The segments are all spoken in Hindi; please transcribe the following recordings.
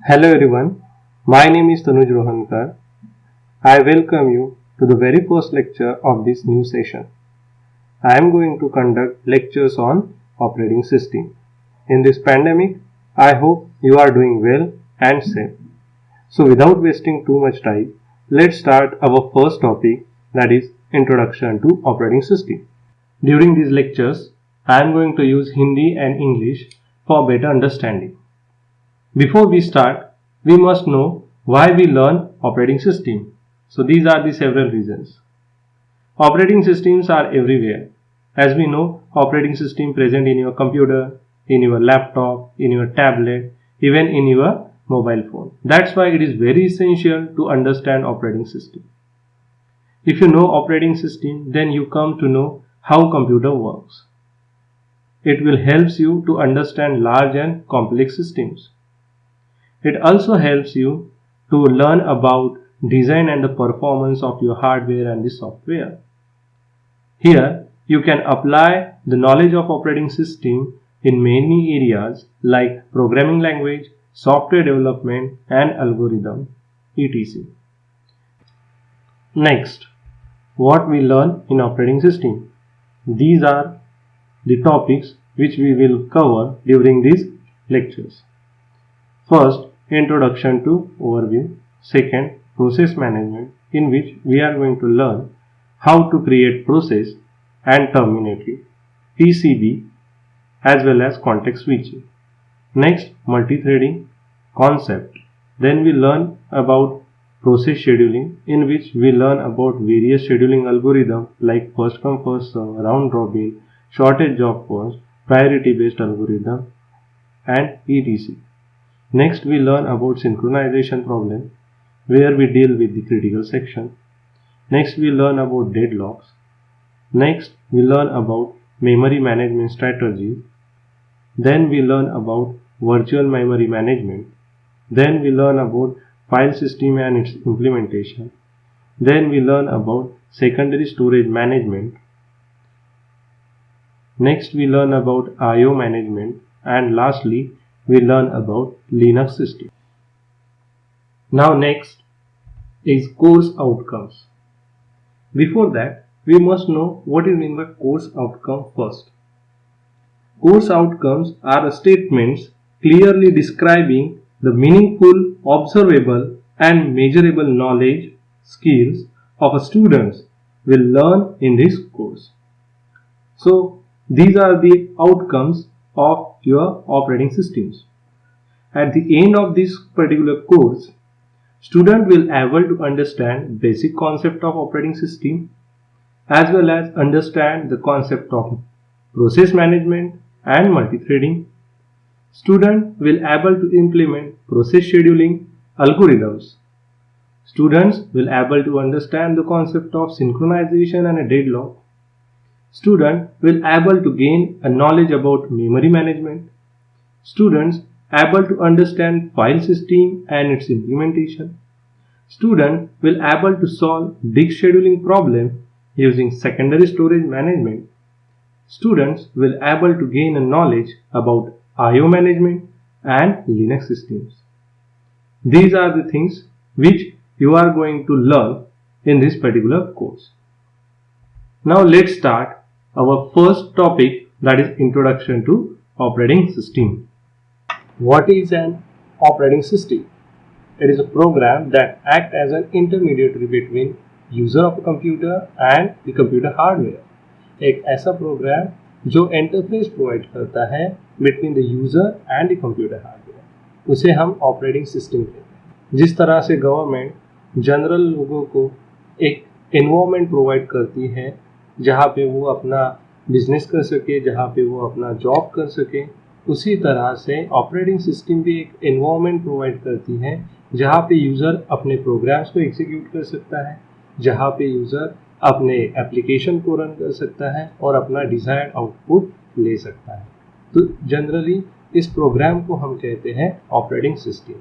Hello everyone, my name is Tanuj Rohankar. I welcome you to the very first lecture of this new session. I am going to conduct lectures on operating system. In this pandemic, I hope you are doing well and safe. So without wasting too much time, let's start our first topic, that is Introduction to Operating System. During these lectures, I am going to use Hindi and English for better understanding. Before we start, we must know why we learn operating system. So these are the several reasons. Operating systems are everywhere. As we know, operating system present in your computer, in your laptop, in your tablet, even in your mobile phone. That's why it is very essential to understand operating system. If you know operating system, then you come to know how computer works. It will help you to understand large and complex systems. It also helps you to learn about design and the performance of your hardware and the software. Here, you can apply the knowledge of operating system in many areas like programming language, software development and algorithm, etc. Next, what we learn in operating system. These are the topics which we will cover during these lectures. First, introduction to overview. Second, process management, in which we are going to learn how to create process and terminate it, PCB, as well as context switching. Next, multi-threading concept. Then we learn about process scheduling, in which we learn about various scheduling algorithms like first come first serve, round robin, shortest job first, priority based algorithm, and etc. Next, we learn about synchronization problem, where we deal with the critical section. Next, we learn about deadlocks. Next, we learn about memory management strategy. Then we learn about virtual memory management. Then we learn about file system and its implementation. Then we learn about secondary storage management. Next, we learn about I/O management, and lastly, we learn about Linux system. Now next is course outcomes. Before that, we must know what is meant by course outcome first. Course outcomes are statements clearly describing the meaningful, observable and measurable knowledge, skills of a student will learn in this course. So these are the outcomes of your operating systems. At the end of this particular course, student will able to understand basic concept of operating system as well as understand the concept of process management and multi-threading. Student will able to implement process scheduling algorithms. Students will able to understand the concept of synchronization and a deadlock. Student will able to gain a knowledge about memory management. Students able to understand file system and its implementation. Student will able to solve disk scheduling problem using secondary storage management. Students will able to gain a knowledge about I/O management and Linux systems. These are the things which you are going to learn in this particular course. Now let's start our first topic, that is introduction to operating system. What is an operating system? It is a program that acts as an intermediary between user of a computer and the computer hardware. एक ऐसा प्रोग्राम जो इंटरफेस प्रोवाइड करता है between the user and the computer hardware, उसे हम ऑपरेटिंग सिस्टम कहते हैं। जिस तरह से गवर्नमेंट जनरल लोगों को एक एनवायरनमेंट प्रोवाइड करती है जहाँ पे वो अपना बिजनेस कर सके, जहाँ पे वो अपना जॉब कर सके, उसी तरह से ऑपरेटिंग सिस्टम भी एक एनवायरनमेंट प्रोवाइड करती है जहाँ पे यूज़र अपने प्रोग्राम्स को एग्जीक्यूट कर सकता है, जहाँ पे यूज़र अपने एप्लीकेशन को रन कर सकता है और अपना डिजायर्ड आउटपुट ले सकता है। तो जनरली इस प्रोग्राम को हम कहते हैं operating system.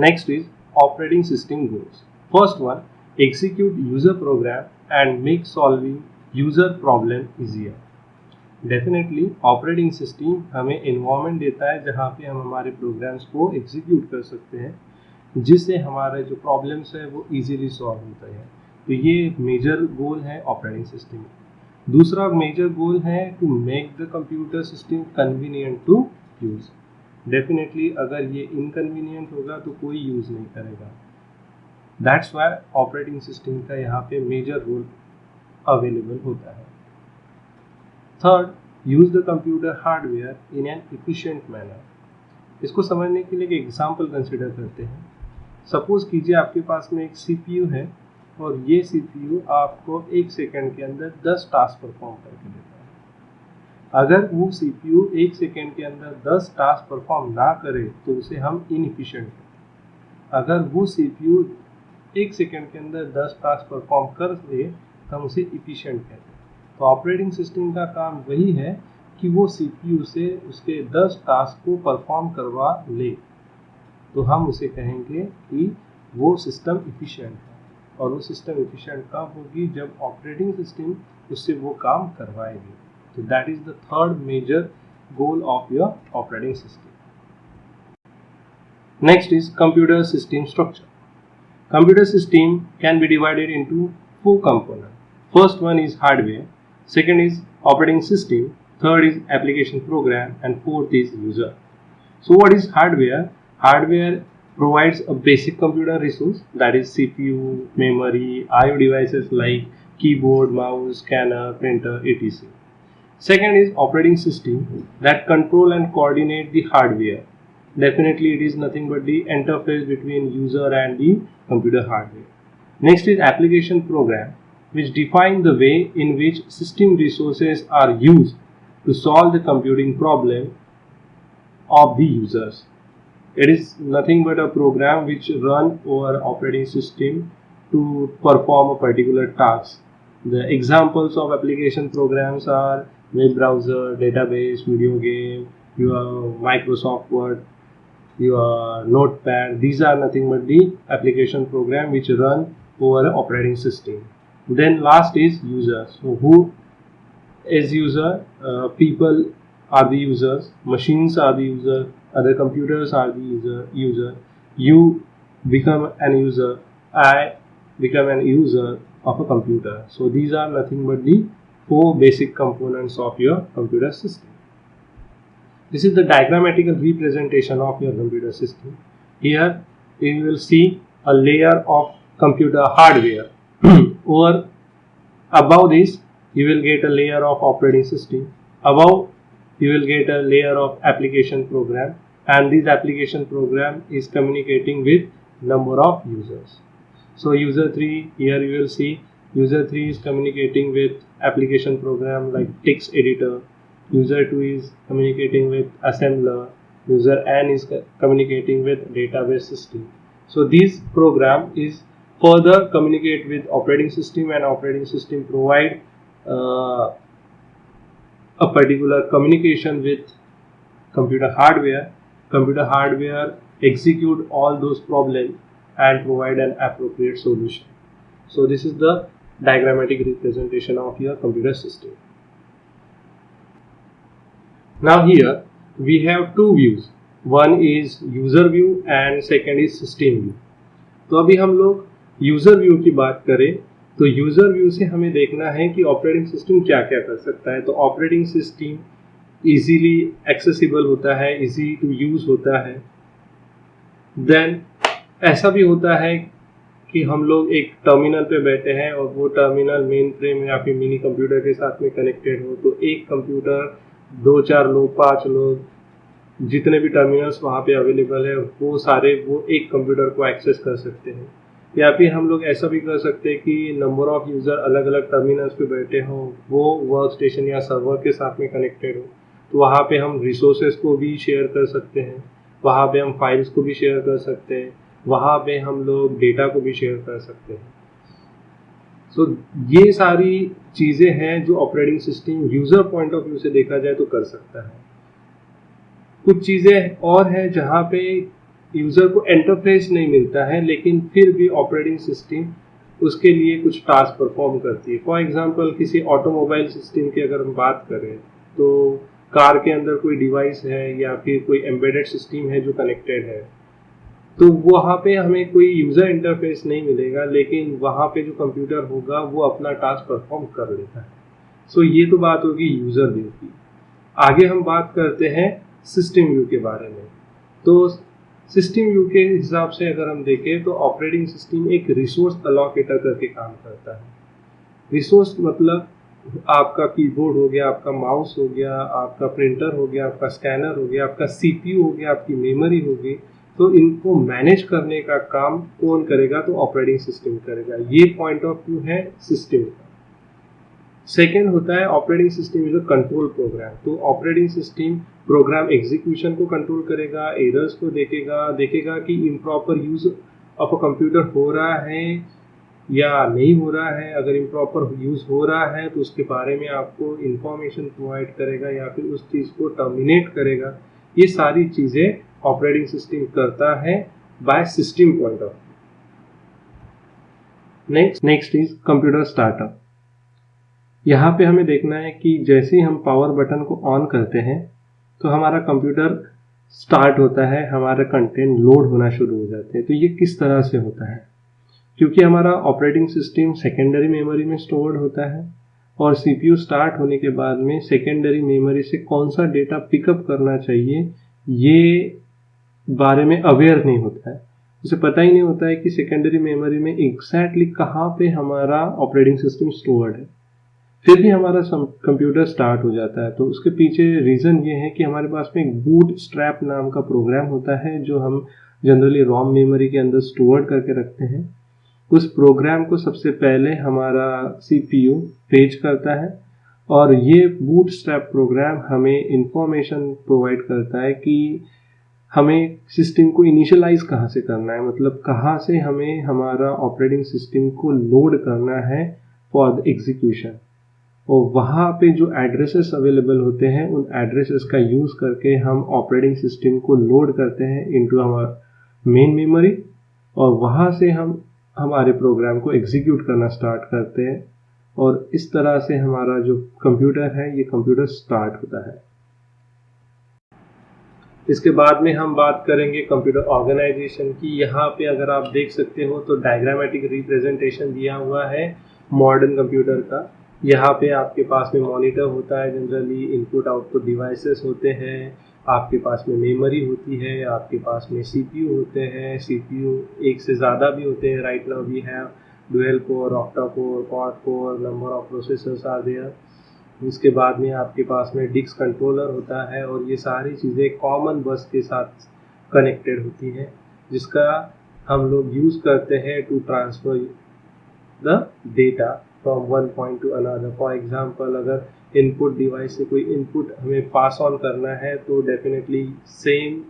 Next is operating system goals. First one, execute user program and make solving user problem easier. Definitely operating system हमें एनवायरनमेंट देता है जहाँ पे हम हमारे प्रोग्राम्स को एग्जीक्यूट कर सकते हैं, जिससे हमारे जो प्रॉब्लम्स है वो इजीली सॉल्व होता है। तो ये मेजर गोल है ऑपरेटिंग सिस्टम। दूसरा मेजर गोल है to make the computer system convenient to use. Definitely अगर ये इनकन्वीनियंट होगा तो कोई यूज नहीं करेगा। दैट्स वाई ऑपरेटिंग सिस्टम का यहाँ पे मेजर रोल अवेलेबल होता है। Third, use the computer hardware in an efficient manner. इसको समझने के लिए एक एग्जांपल कंसिडर करते हैं। सपोज कीजिए आपके पास में एक सीपीयू है और ये सीपीयू आपको 1 सेकंड के अंदर 10 टास्क परफॉर्म करके देता है। अगर वो सीपीयू 1 सेकंड के अंदर 10 टास्क परफॉर्म ना करे तो उसे हम इनएफिशिएंट कहते हैं। अगर वो सीपीयू 1 सेकंड के अंदर 10 टास्क परफॉर्म कर दे तो हम उसे एफिशिएंट कहते हैं। तो ऑपरेटिंग सिस्टम का काम वही है कि वो सीपीयू से उसके 10 टास्क को परफॉर्म करवा ले, तो हम उसे कहेंगे कि वो सिस्टम एफिशिएंट है। और वो सिस्टम एफिशिएंट कब होगी? जब ऑपरेटिंग सिस्टम उससे वो काम करवाएगी। तो that is the third major goal of your operating system. Next is computer system structure. Computer system can be divided into 4 components. First one is hardware, second is operating system, third is application program, and fourth is user. So what is hardware? Hardware provides a basic computer resource, that is CPU, memory, I/O devices like keyboard, mouse, scanner, printer, etc. Second is operating system, that control and coordinate the hardware. Definitely it is nothing but the interface between user and the computer hardware. Next is application program, which define the way in which system resources are used to solve the computing problem of the users. It is nothing but a program which run over operating system to perform a particular task. The examples of application programs are web browser, database, video game, your Microsoft Word, your notepad. These are nothing but the application program which run over an operating system. Then last is users. So who is user? People are the users, machines are the user, other computers are the user. You become an user, I become an user of a computer. So these are nothing but the 4 basic components of your computer system. This is the diagrammatical representation of your computer system. Here you will see a layer of computer hardware. Over above this you will get a layer of operating system. Above you will get a layer of application program, and this application program is communicating with number of users. So user 3, here you will see user 3 is communicating with application program like text editor. User 2 is communicating with assembler. User n is communicating with database system. So this program is further communicate with operating system, and operating system provide a particular communication with computer hardware. Computer hardware execute all those problems and provide an appropriate solution. So this is the diagrammatic representation of your computer system. Now here we have 2 views. One is user view and second is system view. तो अभी हम लोग यूजर व्यू की बात करें तो यूजर व्यू से हमें देखना है कि ऑपरेटिंग सिस्टम क्या क्या कर सकता है। तो ऑपरेटिंग सिस्टम इजीली एक्सेसिबल होता है, इजी टू यूज होता है। देन ऐसा भी होता है कि हम लोग एक टर्मिनल पे बैठे हैं और वो टर्मिनल मेन फ्रेम या फिर मिनी कंप्यूटर के साथ में कनेक्टेड हो, तो एक कंप्यूटर 2-4 लोग, 5 लोग, जितने भी टर्मिनल्स वहाँ पे अवेलेबल है वो सारे वो एक कंप्यूटर को एक्सेस कर सकते हैं। या फिर हम लोग ऐसा भी कर सकते हैं कि नंबर ऑफ यूज़र अलग अलग टर्मिनल्स पे बैठे हों, वो वर्क स्टेशन या सर्वर के साथ में कनेक्टेड हो, तो वहाँ पे हम रिसोर्सेज को भी शेयर कर सकते हैं, वहाँ पे हम फाइल्स को भी शेयर कर सकते हैं, वहाँ पे हम लोग डेटा को भी शेयर कर सकते हैं। सो ये सारी चीज़ें हैं जो operating system user point of view से देखा जाए तो कर सकता है। कुछ चीज़ें और हैं जहाँ पे यूज़र को इंटरफेस नहीं मिलता है, लेकिन फिर भी ऑपरेटिंग सिस्टम उसके लिए कुछ टास्क परफॉर्म करती है। फॉर एग्जांपल किसी ऑटोमोबाइल सिस्टम की अगर हम बात करें तो कार के अंदर कोई डिवाइस है या फिर कोई एम्बेडेड सिस्टम है जो कनेक्टेड है, तो वहाँ पे हमें कोई यूज़र इंटरफेस नहीं मिलेगा, लेकिन वहाँ पे जो कंप्यूटर होगा वो अपना टास्क परफॉर्म कर लेता है। सो ये तो बात होगी यूज़र व्यू की। आगे हम बात करते हैं सिस्टम व्यू के बारे में। तो सिस्टम व्यू के हिसाब से अगर हम देखें तो ऑपरेटिंग सिस्टम एक रिसोर्स अलोकेटर करके काम करता है। रिसोर्स मतलब आपका कीबोर्ड हो गया, आपका माउस हो गया, आपका प्रिंटर हो गया, आपका स्कैनर हो गया, आपका सीपीयू हो गया, आपकी मेमोरी होगी। तो इनको मैनेज करने का काम कौन करेगा? तो ऑपरेटिंग सिस्टम करेगा। ये पॉइंट ऑफ व्यू है सिस्टम का। सेकेंड होता है operating system is a control program. तो ऑपरेटिंग सिस्टम प्रोग्राम एग्जीक्यूशन को कंट्रोल करेगा, एरर्स को देखेगा कि improper use of a computer हो रहा है या नहीं हो रहा है। अगर इम्प्रॉपर यूज हो रहा है तो उसके बारे में आपको इंफॉर्मेशन प्रोवाइड करेगा या फिर उस चीज को टर्मिनेट करेगा। ये सारी चीजें ऑपरेटिंग सिस्टम करता है by system point of view. Next is computer startup. यहाँ पे हमें देखना है कि जैसे ही हम पावर बटन को ऑन करते हैं तो हमारा कंप्यूटर स्टार्ट होता है, हमारा कंटेंट लोड होना शुरू हो जाते हैं। तो ये किस तरह से होता है? क्योंकि हमारा ऑपरेटिंग सिस्टम सेकेंडरी मेमोरी में स्टोर्ड होता है और सीपीयू स्टार्ट होने के बाद में सेकेंडरी मेमोरी से कौन सा डेटा पिकअप करना चाहिए ये बारे में अवेयर नहीं होता है। उसे पता ही नहीं होता है कि सेकेंडरी मेमोरी में एग्जैक्टली कहाँ पे हमारा ऑपरेटिंग सिस्टम स्टोर्ड है। फिर भी हमारा कंप्यूटर स्टार्ट हो जाता है। तो उसके पीछे रीज़न ये है कि हमारे पास में एक बूट स्ट्रैप नाम का प्रोग्राम होता है जो हम जनरली रोम मेमोरी के अंदर स्टोर करके रखते हैं। उस प्रोग्राम को सबसे पहले हमारा सीपीयू फेच करता है और ये बूट स्ट्रैप प्रोग्राम हमें इंफॉर्मेशन प्रोवाइड करता है कि हमें सिस्टम को इनिशियलाइज कहाँ से करना है, मतलब कहाँ से हमें हमारा ऑपरेटिंग सिस्टम को लोड करना है फॉर द एग्जीक्यूशन। और वहाँ पे जो एड्रेसेस अवेलेबल होते हैं उन एड्रेसेस का यूज़ करके हम ऑपरेटिंग सिस्टम को लोड करते हैं इनटू हमारा मेन मेमोरी और वहाँ से हम हमारे प्रोग्राम को एग्जीक्यूट करना स्टार्ट करते हैं और इस तरह से हमारा जो कंप्यूटर है ये कंप्यूटर स्टार्ट होता है। इसके बाद में हम बात करेंगे कंप्यूटर ऑर्गेनाइजेशन की। यहाँ पे अगर आप देख सकते हो तो डायग्रामेटिक रिप्रेजेंटेशन दिया हुआ है मॉडर्न कंप्यूटर का। यहाँ पे आपके पास में मॉनिटर होता है, जनरली इनपुट आउटपुट डिवाइसेस होते हैं, आपके पास में मेमोरी होती है, आपके पास में सीपीयू होते हैं, सीपीयू एक से ज़्यादा भी होते हैं। Right now we have dual core, octa core, quad core, number of processors are there. इसके बाद में आपके पास में डिस्क कंट्रोलर होता है और ये सारी चीज़ें कॉमन बस के साथ कनेक्टेड होती हैं जिसका हम लोग यूज़ करते हैं to transfer the data from one point to another. For example अगर इनपुट डिवाइस से कोई इनपुट हमें पास ऑन करना है तो डेफिनेटली सेम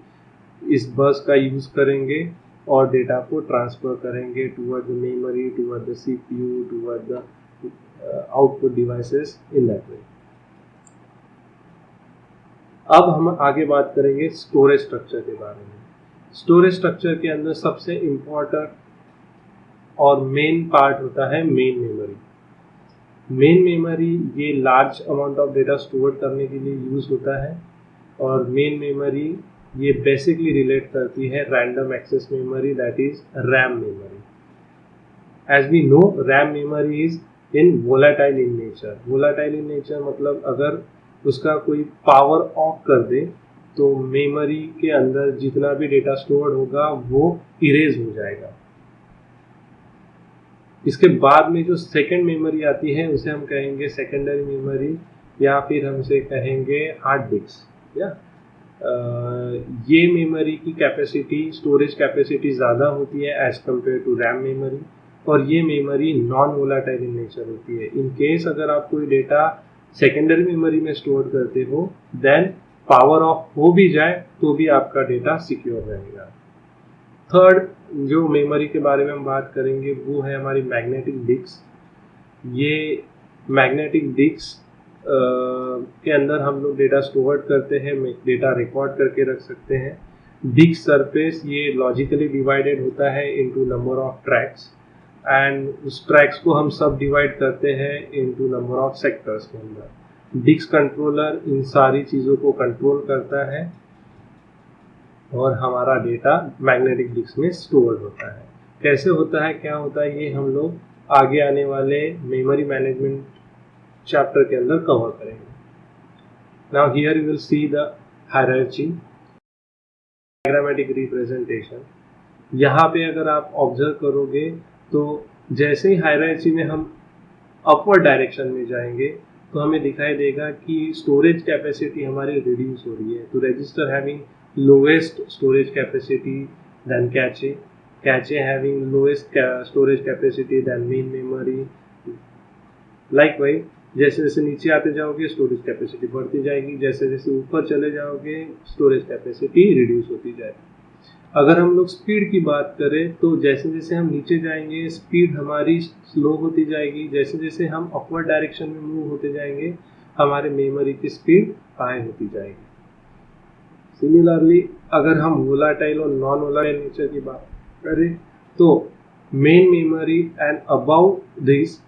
इस बस का यूज़ करेंगे और डेटा को ट्रांसफ़र करेंगे toward the memory, toward the CPU, toward the output devices in that way. अब हम आगे बात करेंगे स्टोरेज स्ट्रक्चर के बारे में। स्टोरेज स्ट्रक्चर के अंदर सबसे इम्पोर्टेंट और मेन पार्ट होता है मेन मेमोरी। मेन मेमोरी ये large amount of data store करने के लिए यूज होता है और मेन मेमोरी ये बेसिकली रिलेट करती है random access memory, that is RAM memory. As we know RAM memory is in volatile in nature. Volatile in nature मतलब अगर उसका कोई पावर ऑफ कर दे तो मेमोरी के अंदर जितना भी डेटा स्टोर होगा वो इरेज हो जाएगा। इसके बाद में जो सेकेंड मेमोरी आती है उसे हम कहेंगे सेकेंडरी मेमोरी या फिर हमसे कहेंगे हार्ड डिस्क। या ये मेमोरी की कैपेसिटी, स्टोरेज कैपेसिटी ज़्यादा होती है as compare to RAM memory और ये memory non volatile in nature होती है। इन केस अगर आप कोई डेटा सेकेंडरी मेमोरी में स्टोर करते हो देन पावर ऑफ हो भी जाए तो भी आपका डेटा सिक्योर रहेगा। थर्ड जो मेमोरी के बारे में हम बात करेंगे वो है हमारी मैग्नेटिक डिस्क। ये मैग्नेटिक डिस्क के अंदर हम लोग डेटा स्टोर करते हैं, डेटा रिकॉर्ड करके रख सकते हैं। डिस्क सरफेस ये लॉजिकली डिवाइडेड होता है into number of tracks and उस ट्रैक्स को हम सब डिवाइड करते हैं इनटू नंबर ऑफ सेक्टर्स के अंदर। डिस्क कंट्रोलर इन सारी चीज़ों को कंट्रोल करता है और हमारा डेटा मैग्नेटिक डिस्क में स्टोर होता है। कैसे होता है, क्या होता है, ये हम लोग आगे आने वाले मेमोरी मैनेजमेंट चैप्टर के अंदर कवर करेंगे। Now here you will see the hierarchy, diagrammatic representation. यहाँ पे अगर आप ऑब्जर्व करोगे तो जैसे ही हायरार्ची में हम अपवर्ड डायरेक्शन में जाएंगे तो हमें दिखाई देगा कि स्टोरेज कैपेसिटी हमारी रिड्यूस हो रही है। तो register having lowest storage capacity then cache having lowest storage capacity then main memory. Likewise जैसे जैसे नीचे आते जाओगे स्टोरेज कैपेसिटी बढ़ती जाएगी, जैसे जैसे ऊपर चले जाओगे स्टोरेज कैपेसिटी रिड्यूस होती जाएगी। अगर हम लोग स्पीड की बात करें तो जैसे जैसे हम नीचे जाएंगे स्पीड हमारी स्लो होती जाएगी, जैसे जैसे हम अपवर्ड डायरेक्शन में मूव होते जाएंगे हमारे मेमोरी की स्पीड हाई होती जाएगी। सिमिलरली अगर हम वोलाटाइल और नॉन वोलाटाइल नेचर की बात करें तो main memory and about this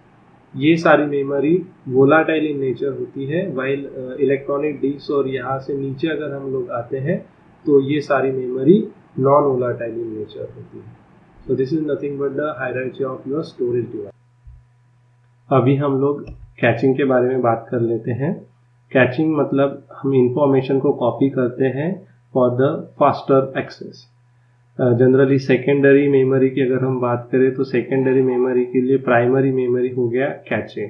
ये सारी मेमोरी वोलाटाइल इन नेचर होती है, वाइल इलेक्ट्रॉनिक डिस्क और यहाँ से नीचे अगर हम लोग आते हैं तो ये सारी memory non volatile in nature होती है। So this is nothing but the hierarchy of your storage device. अभी हम लोग कैचिंग के बारे में बात कर लेते हैं। कैचिंग मतलब हम इंफॉर्मेशन को कॉपी करते हैं for the faster access. Generally secondary memory की अगर हम बात करें तो सेकेंडरी मेमोरी के लिए प्राइमरी मेमोरी हो गया कैचे।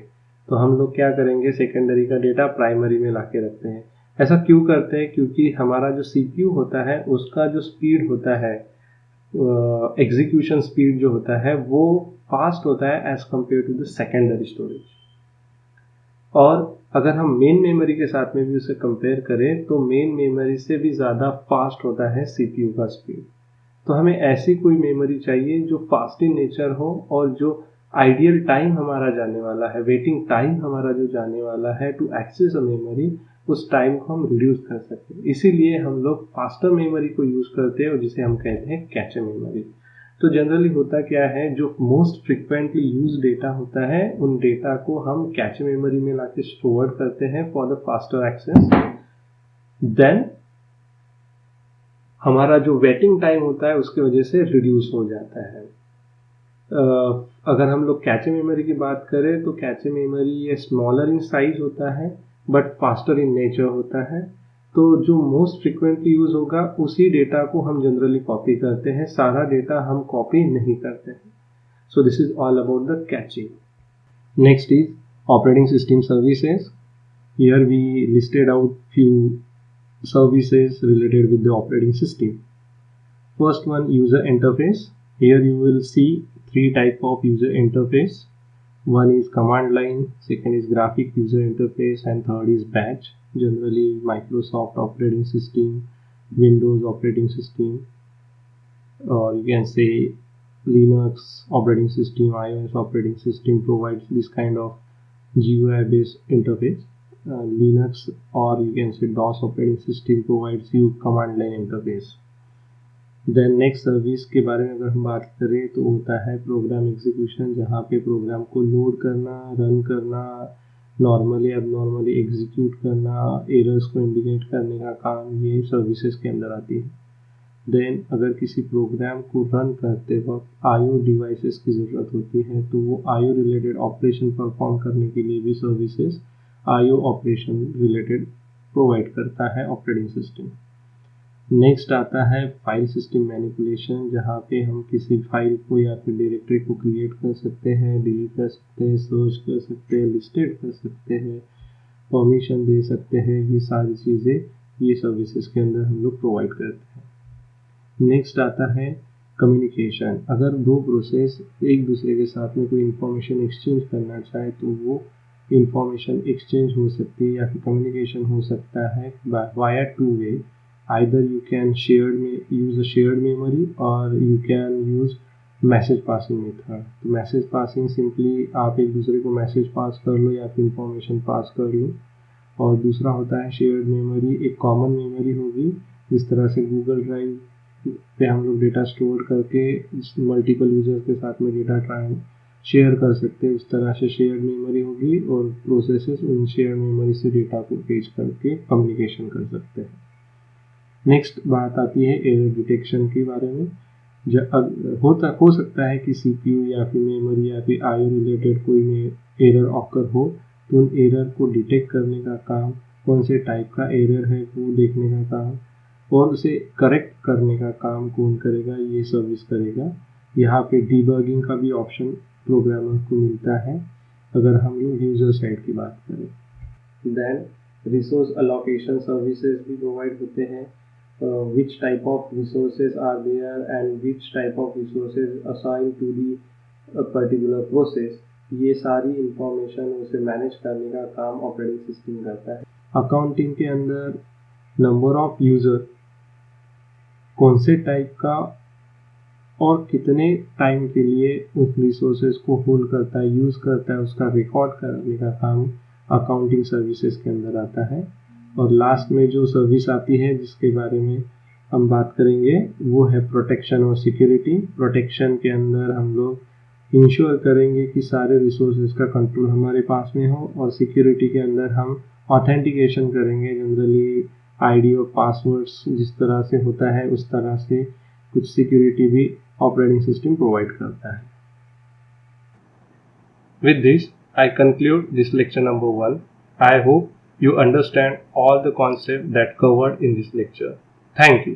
तो हम लोग क्या करेंगे, सेकेंडरी का डेटा प्राइमरी में लाके रखते हैं। ऐसा क्यों करते हैं, क्योंकि हमारा जो सीपीयू होता है उसका जो स्पीड होता है, एग्जीक्यूशन स्पीड जो होता है वो फास्ट होता है as compare to the secondary storage. और अगर हम मेन मेमोरी के साथ में भी उसे कंपेयर करें तो मेन मेमोरी से भी ज़्यादा फास्ट होता है सीपीयू का स्पीड। तो हमें ऐसी कोई मेमोरी चाहिए जो फास्ट इन नेचर हो और जो आइडियल टाइम हमारा जाने वाला है, वेटिंग टाइम हमारा जो जाने वाला है टू एक्सेस अ मेमोरी, उस टाइम को हम रिड्यूस कर सकते हैं। इसीलिए हम लोग फास्टर मेमोरी को यूज करते हैं और जिसे हम कहते हैं कैचे मेमोरी। तो जनरली होता क्या है, जो मोस्ट फ्रिक्वेंटली यूज डेटा होता है उन डेटा को हम कैचे मेमोरी में लाके स्टोर करते हैं for the faster access. Then हमारा जो वेटिंग टाइम होता है उसकी वजह से रिड्यूस हो जाता है। अगर हम लोग कैचे मेमोरी की बात करें तो कैचे मेमोरी ये स्मॉलर इन साइज होता है बट फास्टर इन नेचर होता है। तो जो मोस्ट फ्रिक्वेंटली यूज होगा उसी डेटा को हम जनरली कॉपी करते हैं, सारा डेटा हम कॉपी नहीं करते हैं। So this is all about the caching. Next is operating system services. Here we listed out few services related with the operating system. First one, user interface. Here you will see three type of user interface. One is command line, second is graphic user interface, and third is batch. Generally Microsoft operating system, Windows operating system, or you can say Linux operating system, iOS operating system provides this kind of GUI based interface. Linux or you can say DOS operating system provides you command line interface. Then next service के बारे में अगर हम बात करें तो होता है प्रोग्राम एग्जीक्यूशन, जहाँ पे प्रोग्राम को लोड करना, रन करना, नॉर्मली एबनॉर्मली एग्जीक्यूट करना, एरर्स को इंडिकेट करने का काम ये सर्विसेज के अंदर आती है। देन अगर किसी प्रोग्राम को रन करते वक्त आईओ डिवाइसेस की ज़रूरत होती है तो वो आईओ रिलेटेड ऑपरेशन परफॉर्म करने के लिए भी services IO operation related provide करता है ऑपरेटिंग सिस्टम। नेक्स्ट आता है फाइल सिस्टम मैनिपुलेशन, जहाँ पे हम किसी फाइल को या फिर डायरेक्टरी को क्रिएट कर सकते हैं, डिलीट कर सकते हैं, सर्च कर सकते हैं, लिस्टेड कर सकते हैं, परमिशन दे सकते हैं। ये सारी चीज़ें ये सर्विसेज के अंदर हम लोग प्रोवाइड करते हैं। नेक्स्ट आता है कम्युनिकेशन। अगर दो प्रोसेस एक दूसरे के साथ में कोई इंफॉर्मेशन एक्सचेंज करना चाहे तो वो इंफॉर्मेशन एक्सचेंज हो सकती है या फिर कम्युनिकेशन हो सकता है via two way. Either you can use a shared memory और you can use message passing method. तो मैसेज पासिंग सिंपली आप एक दूसरे को मैसेज पास कर लो या फिर इंफॉर्मेशन पास कर लो, और दूसरा होता है शेयर्ड मेमोरी। एक कॉमन मेमोरी होगी, जिस तरह से गूगल ड्राइव पे हम लोग डेटा स्टोर करके मल्टीपल यूजर्स के साथ में डेटा शेयर कर सकते हैं। उस तरह से शेयर्ड मेमोरी होगी और प्रोसेसेस उन शेयर्ड मेमोरी से डेटा को फेच करके कम्युनिकेशन कर सकते हैं। नेक्स्ट बात आती है एरर डिटेक्शन के बारे में। हो सकता है कि सीपीयू या फिर मेमोरी या फिर आईओ रिलेटेड कोई एरर ऑकर हो, तो उन एरर को डिटेक्ट करने का काम, कौन से टाइप का एरर है वो देखने का काम और उसे करेक्ट करने का काम कौन करेगा, ये सर्विस करेगा। यहाँ पे डिबगिंग का भी ऑप्शन प्रोग्रामर को मिलता है अगर हम लोग यूजर साइड की बात करें। देन रिसोर्स अलोकेशन सर्विसेज भी प्रोवाइड होते हैं। which type of resources are there and which type of resources assigned to the particular process, ये सारी इंफॉर्मेशन उसे मैनेज करने का काम ऑपरेटिंग सिस्टम करता है। अकाउंटिंग के अंदर नंबर ऑफ यूजर, कौन से टाइप का और कितने टाइम के लिए उस रिसोर्सेज को होल्ड करता है, यूज करता है, उसका रिकॉर्ड करने का काम अकाउंटिंग सर्विसेज के अंदर आता है। और लास्ट में जो सर्विस आती है जिसके बारे में हम बात करेंगे वो है प्रोटेक्शन और सिक्योरिटी। प्रोटेक्शन के अंदर हम लोग इंश्योर करेंगे कि सारे रिसोर्सेज का कंट्रोल हमारे पास में हो, और सिक्योरिटी के अंदर हम ऑथेंटिकेशन करेंगे। जनरली आईडी और पासवर्ड्स जिस तरह से होता है उस तरह से कुछ सिक्योरिटी भी ऑपरेटिंग सिस्टम प्रोवाइड करता है। With this, I conclude this lecture number 1. I hope you understand all the concepts that covered in this lecture. Thank you.